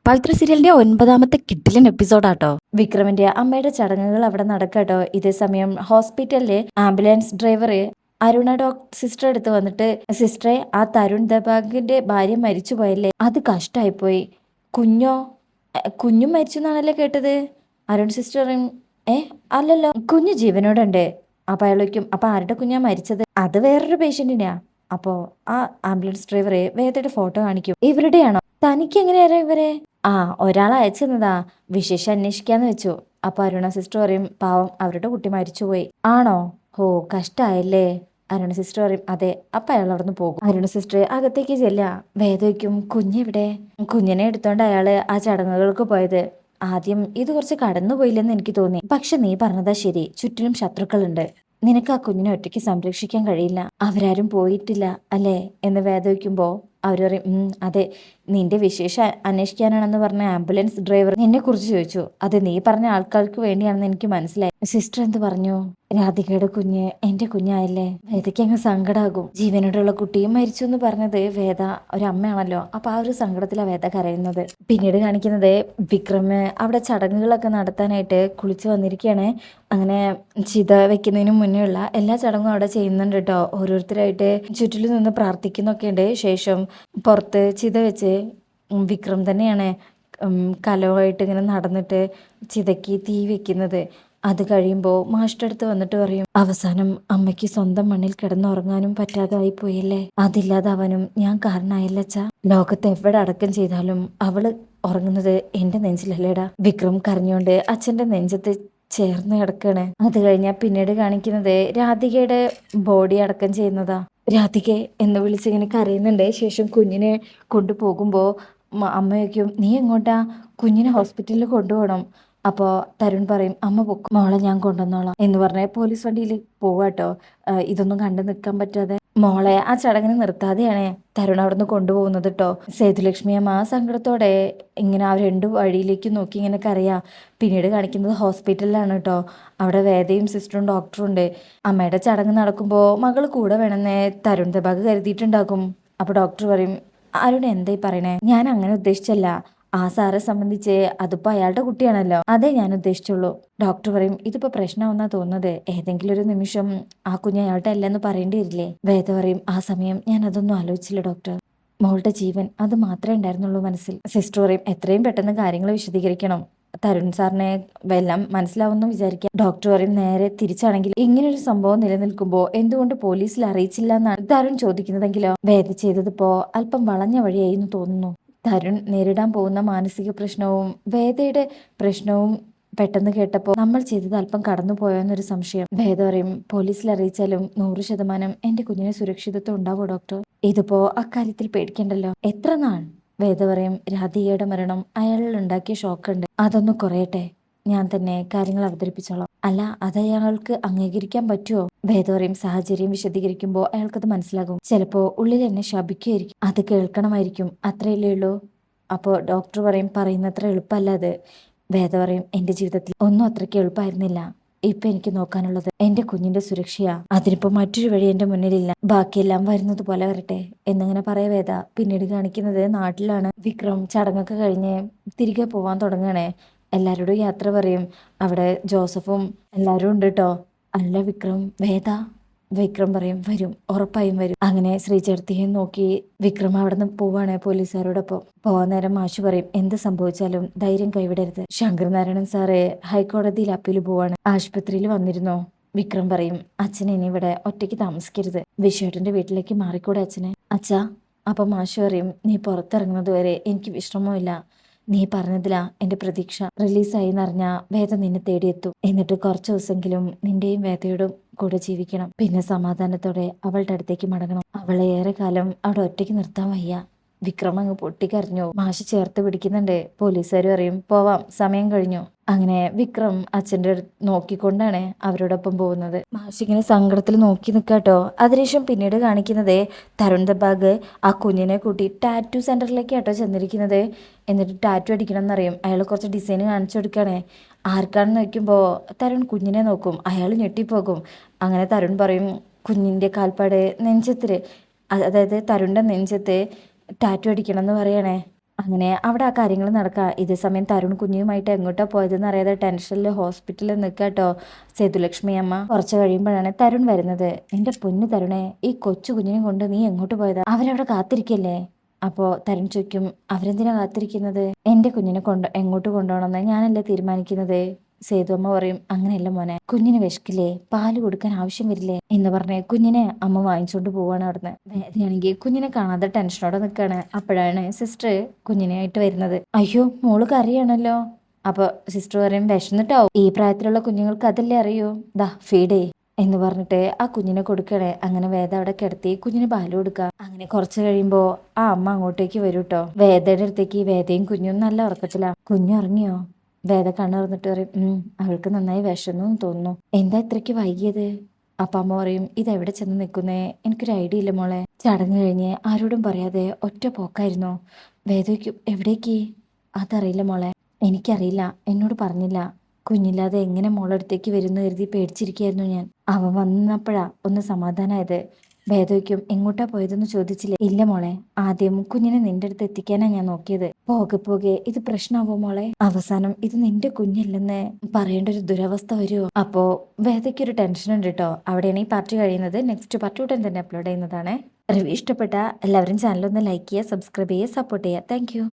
പവിത്ര സീരിയലിന്റെ 9ാമത്തെ കിഡിലൻ എപ്പിസോഡാട്ടോ. വിക്രമിന്റെ അമ്മയുടെ ചടങ്ങുകൾ അവിടെ നടക്കാട്ടോ. ഇതേ സമയം ഹോസ്പിറ്റലിലെ ആംബുലൻസ് ഡ്രൈവർ അരുണ സിസ്റ്റർ അടുത്ത് വന്നിട്ട്, സിസ്റ്ററെ, ആ തരുൺ ദബാഗിന്റെ ഭാര്യ മരിച്ചു പോയല്ലേ, അത് കഷ്ടായിപ്പോയി. കുഞ്ഞോ? കുഞ്ഞും മരിച്ചു എന്നാണല്ലേ കേട്ടത്. അരുൺ സിസ്റ്ററും അല്ലല്ലോ, കുഞ്ഞു ജീവനോടുണ്ട്. അപ്പൊ അയാളേക്കും, അപ്പൊ ആരുടെ കുഞ്ഞാ മരിച്ചത്? അത് വേറൊരു പേഷ്യന്റിനെയാ. അപ്പോ ആ ആംബുലൻസ് ഡ്രൈവറെ വേദയുടെ ഫോട്ടോ കാണിക്കും. ഇവരുടെയാണോ? തനിക്ക് എങ്ങനെയാ ഇവരെ? ആ, ഒരാൾ അയച്ചെന്നതാ, വിശേഷം അന്വേഷിക്കാന്ന് വെച്ചു. അപ്പൊ അരുണ സിസ്റ്റർ പറയും, പാവം അവരുടെ കുട്ടി മരിച്ചുപോയി. ആണോ? ഓ, കഷ്ടായല്ലേ. അരുണ സിസ്റ്റർ പറയും, അതെ. അപ്പൊ അയാൾ അവിടെ നിന്ന് പോകും. അരുണ സിസ്റ്റർ അകത്തേക്ക് ചെല്ല. വേദയ്ക്കും, കുഞ്ഞെവിടെ? കുഞ്ഞിനെ എടുത്തോണ്ട് അയാള് ആ ചടങ്ങുകൾക്ക് പോയത്. ആദ്യം ഇത് കുറച്ച് കടന്നുപോയില്ലെന്ന് എനിക്ക് തോന്നി. പക്ഷെ നീ പറഞ്ഞതാ ശരി, ചുറ്റിലും ശത്രുക്കളുണ്ട്. നിനക്ക് ആ കുഞ്ഞിനെ ഒറ്റയ്ക്ക് സംരക്ഷിക്കാൻ കഴിയില്ല. അവരാരും പോയിട്ടില്ല അല്ലേ എന്ന് വേദവിക്കുമ്പോ അവർ പറയും, അതെ. നിന്റെ വിശേഷം അന്വേഷിക്കാനാണെന്ന് പറഞ്ഞ ആംബുലൻസ് ഡ്രൈവർ നിന്നെ കുറിച്ച് ചോദിച്ചു. അത് നീ പറഞ്ഞ ആൾക്കാർക്ക് വേണ്ടിയാണെന്ന് എനിക്ക് മനസ്സിലായി. സിസ്റ്റർ എന്ത് പറഞ്ഞു? രാധികയുടെ കുഞ്ഞ് എന്റെ കുഞ്ഞായല്ലേ. വേദയ്ക്ക് അങ്ങ് സങ്കടാകും. ജീവനോടുള്ള കുട്ടിയും മരിച്ചു എന്ന് പറഞ്ഞത് വേദ ഒരു അമ്മയാണല്ലോ. അപ്പൊ ആ ഒരു സങ്കടത്തിലാണ് വേദ കരയുന്നത്. പിന്നീട് കാണിക്കുന്നത് വിക്രമ് അവിടെ ചടങ്ങുകളൊക്കെ നടത്താനായിട്ട് കുളിച്ചു വന്നിരിക്കുകയാണ്. അങ്ങനെ ചിത വെക്കുന്നതിന് മുന്നേ ഉള്ള എല്ലാ ചടങ്ങും അവിടെ ചെയ്യുന്നുണ്ട് കേട്ടോ. ഓരോരുത്തരായിട്ട് ചുറ്റിലും നിന്ന് പ്രാർത്ഥിക്കുന്നൊക്കെ ഉണ്ട്. ശേഷം പുറത്ത് ചിത വെച്ച് വിക്രം തന്നെയാണ് കലവുമായിട്ട് ഇങ്ങനെ നടന്നിട്ട് ചിതയ്ക്ക് തീ വെക്കുന്നത്. അത് കഴിയുമ്പോൾ മാസ്റ്റർ അടുത്ത് വന്നിട്ട് പറയും, അവസാനം അമ്മയ്ക്ക് സ്വന്തം മണ്ണിൽ കിടന്നുറങ്ങാനും പറ്റാതായി പോയല്ലേ. അതില്ലാതാവാനും ഞാൻ കാരണമായില്ലച്ചാ. ലോകത്ത് എവിടെ അടക്കം ചെയ്താലും അവള് ഉറങ്ങുന്നത് എന്റെ നെഞ്ചിലല്ലേടാ. വിക്രം കരഞ്ഞുകൊണ്ട് അച്ഛന്റെ നെഞ്ചത്ത് ചേർന്ന് കിടക്കാണ്. അത് കഴിഞ്ഞാൽ പിന്നീട് കാണിക്കുന്നത് രാധികയുടെ ബോഡി അടക്കം ചെയ്യുന്നതാ. രാധികെ എന്ന് വിളിച്ചിങ്ങനെ കരയുന്നുണ്ട്. ശേഷം കുഞ്ഞിനെ കൊണ്ടുപോകുമ്പോൾ അമ്മയ്ക്കും, നീ എങ്ങോട്ടാ? കുഞ്ഞിനെ ഹോസ്പിറ്റലിൽ കൊണ്ടുപോകണം. അപ്പോൾ തരുൺ പറയും, അമ്മ പൊക്കും, മോളെ ഞാൻ കൊണ്ടുവന്നോളാം എന്ന് പറഞ്ഞ് പോലീസ് വണ്ടിയിൽ പോവാട്ടോ. ഇതൊന്നും കണ്ടു നിൽക്കാൻ പറ്റാതെ മോളെ ആ ചടങ്ങിന് നിർത്താതെയാണ് തരുൺ അവിടുന്ന് കൊണ്ടുപോകുന്നത് കേട്ടോ. സേതുലക്ഷ്മി അമ്മ സങ്കടത്തോടെ ഇങ്ങനെ ആ രണ്ട് വഴിയിലേക്ക് നോക്കി ഇങ്ങനെ കരയാ. പിന്നീട് കാണിക്കുന്നത് ഹോസ്പിറ്റലിലാണ് കേട്ടോ. അവിടെ വേദയും സിസ്റ്ററും ഡോക്ടറും ഉണ്ട്. അമ്മയുടെ ചടങ്ങ് നടക്കുമ്പോൾ മകൾ കൂടെ വേണമെന്ന് തരുൺ ദബാഗ് കരുതിയിട്ടുണ്ടാകും. അപ്പോൾ ഡോക്ടർ പറയും, അരുൺ എന്തായി പറയണേ? ഞാൻ അങ്ങനെ ഉദ്ദേശിച്ചല്ല. ആ സാറെ സംബന്ധിച്ച് അതിപ്പോ അയാളുടെ കുട്ടിയാണല്ലോ, അതേ ഞാൻ ഉദ്ദേശിച്ചുള്ളൂ. ഡോക്ടർ പറയും, ഇതിപ്പോ പ്രശ്നമാവുന്നാ തോന്നുന്നത്. ഏതെങ്കിലും ഒരു നിമിഷം ആ കുഞ്ഞ് അയാളുടെ അല്ലെന്ന് പറയേണ്ടി വരില്ലേ? വേദ പറയും, ആ സമയം ഞാൻ അതൊന്നും ആലോചിച്ചില്ല ഡോക്ടർ. മോളുടെ ജീവൻ അത് മാത്രമേ ഉണ്ടായിരുന്നുള്ളൂ മനസ്സിൽ. സിസ്റ്റർ പറയും, എത്രയും പെട്ടെന്ന് കാര്യങ്ങൾ വിശദീകരിക്കണം. തരുൺ സാറിനെ എല്ലാം മനസ്സിലാവുന്നു വിചാരിക്കാം. ഡോക്ടർ പറയും, നേരെ തിരിച്ചാണെങ്കിൽ ഇങ്ങനൊരു സംഭവം നിലനിൽക്കുമ്പോൾ എന്തുകൊണ്ട് പോലീസിൽ അറിയിച്ചില്ല എന്നാണ് തരുൺ ചോദിക്കുന്നതെങ്കിലോ. വേദ ചെയ്തതിപ്പോ അല്പം വളഞ്ഞ വഴിയായിരുന്നു തോന്നുന്നു. തരുൺ നേരിടാൻ പോകുന്ന മാനസിക പ്രശ്നവും വേദയുടെ പ്രശ്നവും പെട്ടെന്ന് കേട്ടപ്പോൾ നമ്മൾ ചെയ്തത് അല്പം കടന്നു എന്നൊരു സംശയം. വേദ പറയും, പോലീസിൽ അറിയിച്ചാലും 100% എന്റെ കുഞ്ഞിന് സുരക്ഷിതത്വം ഉണ്ടാവോ ഡോക്ടർ? ഇതിപ്പോ അക്കാര്യത്തിൽ പേടിക്കണ്ടല്ലോ. എത്ര നാൾ? വേദ പറയും, രാധികയുടെ മരണം അയാളിൽ ഉണ്ടാക്കിയ ഷോക്കുണ്ട്, അതൊന്ന് കുറയട്ടെ. ഞാൻ തന്നെ കാര്യങ്ങൾ അവതരിപ്പിച്ചോളാം. അല്ല, അത് അയാൾക്ക് അംഗീകരിക്കാൻ പറ്റുമോ? വേദ പറയും, സാഹചര്യം വിശദീകരിക്കുമ്പോൾ അയാൾക്കത് മനസ്സിലാകും. ചിലപ്പോ ഉള്ളിൽ എന്നെ ശപിക്കുകയായിരിക്കും, അത് കേൾക്കണമായിരിക്കും, അത്രയല്ലേ ഉള്ളൂ. അപ്പോൾ ഡോക്ടർ പറയും, പറയുന്നത്ര എളുപ്പമല്ല അത്. വേദ പറയും, എന്റെ ജീവിതത്തിൽ ഒന്നും അത്രയ്ക്ക് എളുപ്പമായിരുന്നില്ല. ഇപ്പൊ എനിക്ക് നോക്കാനുള്ളത് എന്റെ കുഞ്ഞിന്റെ സുരക്ഷയാ. അതിനിപ്പോ മറ്റൊരു വഴി എന്റെ മുന്നിലില്ല. ബാക്കിയെല്ലാം വരുന്നത് പോലെ വരട്ടെ എന്നിങ്ങനെ പറയ വേദ. പിന്നീട് കാണിക്കുന്നത് നാട്ടിലാണ്. വിക്രം ചടങ്ങൊക്കെ കഴിഞ്ഞ് തിരികെ പോവാൻ തുടങ്ങണേ. എല്ലാരോടും യാത്ര പറയും. അവിടെ ജോസഫും എല്ലാരും ഉണ്ട് കേട്ടോ. അല്ല വിക്രം, വേദ? വിക്രം പറയും, വരും, ഉറപ്പായും വരും. അങ്ങനെ ശ്രീചേർത്തിയെ നോക്കി വിക്രം അവിടെ നിന്ന് പോവാണ് പോലീസുകാരോടൊപ്പം. പോവാൻ നേരം മാഷ് പറയും, എന്ത് സംഭവിച്ചാലും ധൈര്യം കൈവിടരുത്. ശങ്കരനാരായണൻ സാറ് ഹൈക്കോടതിയിൽ അപ്പീൽ പോവാണ്. ആശുപത്രിയിൽ വന്നിരുന്നോ? വിക്രം പറയും, അച്ഛൻ ഇനി ഇവിടെ ഒറ്റയ്ക്ക് താമസിക്കരുത്. വിശ്വേട്ടന്റെ വീട്ടിലേക്ക് മാറിക്കൂടെ അച്ഛനെ? അച്ഛാ. അപ്പൊ മാഷ് പറയും, നീ പുറത്തിറങ്ങുന്നത് വരെ എനിക്ക് വിശ്രമമില്ല. നീ പറഞ്ഞതിലാ എന്റെ പ്രതീക്ഷ. റിലീസായി എന്നറിഞ്ഞ വേദ നിന്നെ തേടിയെത്തും. എന്നിട്ട് കുറച്ചു ദിവസമെങ്കിലും നിന്റെയും വേദയോടും കൂടെ ജീവിക്കണം. പിന്നെ സമാധാനത്തോടെ അവളുടെ അടുത്തേക്ക് മടങ്ങണം. അവളെ ഏറെ കാലം അവിടെ ഒറ്റയ്ക്ക് നിർത്താൻ വയ്യ. വിക്രം അങ്ങ് പൊട്ടിക്കരഞ്ഞു. മാഷ് ചേർത്ത് പിടിക്കുന്നുണ്ട്. പോലീസുകാർ പറയും, പോവാം, സമയം കഴിഞ്ഞു. അങ്ങനെ വിക്രം അച്ഛൻ്റെ നോക്കിക്കൊണ്ടാണ് അവരോടൊപ്പം പോകുന്നത്. മാഷ് ഇങ്ങനെ സങ്കടത്തിൽ നോക്കി നിൽക്കാട്ടോ. അതിനുശേഷം പിന്നീട് കാണിക്കുന്നത് തരുൺ ദബാഗ് ആ കുഞ്ഞിനെ കൂട്ടി ടാറ്റു സെന്ററിലേക്ക് ആട്ടോ ചെന്നിരിക്കുന്നത്. എന്നിട്ട് ടാറ്റു അടിക്കണം എന്നറിയും. അയാൾ കുറച്ച് ഡിസൈൻ കാണിച്ചു കൊടുക്കുകയാണേ. ആർക്കാണെന്ന് നോക്കുമ്പോൾ തരുൺ കുഞ്ഞിനെ നോക്കും. അയാൾ ഞെട്ടിപ്പോകും. അങ്ങനെ തരുൺ പറയും, കുഞ്ഞിൻ്റെ കാൽപ്പാട് നെഞ്ചത്തിൽ, അതായത് തരുണിൻ്റെ നെഞ്ചത്ത് ടാറ്റു അടിക്കണം എന്ന് പറയണേ. അങ്ങനെ അവിടെ ആ കാര്യങ്ങൾ നടക്കുക. ഇതേ സമയം തരുൺ കുഞ്ഞുമായിട്ട് എങ്ങോട്ടാ പോയതെന്ന് അറിയാതെ ടെൻഷനിൽ ഹോസ്പിറ്റലിൽ നിൽക്കാട്ടോ സേതുലക്ഷ്മി അമ്മ. കുറച്ച് കഴിയുമ്പോഴാണ് തരുൺ വരുന്നത്. എന്റെ പൊന്നു തരുണേ, ഈ കൊച്ചു കുഞ്ഞിനെ കൊണ്ട് നീ എങ്ങോട്ട് പോയതാ? അവരവിടെ കാത്തിരിക്കല്ലേ? അപ്പോ തരുൺ ചോദിക്കും, അവരെന്തിനാ കാത്തിരിക്കുന്നത്? എന്റെ കുഞ്ഞിനെ എങ്ങോട്ട് കൊണ്ടുപോകണമെന്ന് ഞാനല്ലേ തീരുമാനിക്കുന്നത്. സേതു അമ്മ പറയും, അങ്ങനെയല്ല മോനെ, കുഞ്ഞിന് വിശക്കില്ലേ, പാല് കൊടുക്കാൻ ആവശ്യം വരില്ലേ എന്ന് പറഞ്ഞ് കുഞ്ഞിനെ അമ്മ വാങ്ങിച്ചോണ്ട് പോവാണ് അവിടുന്ന്. വേദയാണെങ്കിൽ കുഞ്ഞിനെ കാണാതെ ടെൻഷനോടെ നിൽക്കാണ്. അപ്പോഴാണ് സിസ്റ്റർ കുഞ്ഞിനായിട്ട് വരുന്നത്. അയ്യോ, മോള് കരയാണല്ലോ. അപ്പൊ സിസ്റ്റർ പറയും, വിശന്നിട്ടാവും, ഈ പ്രായത്തിലുള്ള കുഞ്ഞുങ്ങൾക്ക് അതല്ലേ അറിയൂ, ദാ ഫീഡേ എന്ന് പറഞ്ഞിട്ട് ആ കുഞ്ഞിനെ കൊടുക്കണേ. അങ്ങനെ വേദ അവിടെ കിടത്തി കുഞ്ഞിന് പാല് കൊടുക്കുക. അങ്ങനെ കുറച്ച് കഴിയുമ്പോ ആ അമ്മ അങ്ങോട്ടേക്ക് വരും കേട്ടോ. വേദയുടെ അടുത്തേക്ക്. വേദയും കുഞ്ഞും നല്ല ഉറക്കത്തിലാ. കുഞ്ഞു ഉറങ്ങിയോ? വേദ കണ്ണു തുറന്നിട്ട് പറയും, അവൾക്ക് നന്നായി വിശന്നു തോന്നുന്നു. എന്താ ഇത്രയ്ക്ക് വൈകിയത്? അപ്പ അമ്മ പറയും, ഇതെവിടെ ചെന്ന് നിൽക്കുന്നേ, എനിക്കൊരു ഐഡിയ ഇല്ല മോളെ. ചടങ്ങ് കഴിഞ്ഞ് ആരോടും പറയാതെ ഒറ്റ പോക്കായിരുന്നു. വേദയ്ക്കും, എവിടേക്ക്? അതറിയില്ല മോളെ, എനിക്കറിയില്ല, എന്നോട് പറഞ്ഞില്ല. കുഞ്ഞില്ലാതെ എങ്ങനെ മോളടുത്തേക്ക് വരുന്നു കരുതി പേടിച്ചിരിക്കുകയായിരുന്നു ഞാൻ. അവൻ വന്നപ്പോഴാ ഒന്ന് സമാധാനമായത്. വേദയ്ക്കും, എങ്ങോട്ടാ പോയതെന്ന് ചോദിച്ചില്ലേ? ഇല്ല മോളെ, ആദ്യം കുഞ്ഞിനെ നിന്റെ അടുത്ത് എത്തിക്കാനാ ഞാൻ നോക്കിയത്. പോകെ പോകെ ഇത് പ്രശ്നമാവോ മോളെ? അവസാനം ഇത് നിന്റെ കുഞ്ഞല്ലെന്ന് പറയേണ്ട ഒരു ദുരവസ്ഥ വരുമോ? അപ്പോ വേദയ്ക്കൊരു ടെൻഷൻ ഉണ്ട് കേട്ടോ. അവിടെയാണ് ഈ പാർട്ട് കഴിയുന്നത്. നെക്സ്റ്റ് പാർട്ട് ഉടൻ തന്നെ അപ്ലോഡ് ചെയ്യുന്നതാണ്. റിവ്യൂ ഇഷ്ടപ്പെട്ട എല്ലാവരും ചാനലൊന്ന് ലൈക്ക് ചെയ്യുക, സബ്സ്ക്രൈബ് ചെയ്യുക, സപ്പോർട്ട് ചെയ്യുക. താങ്ക്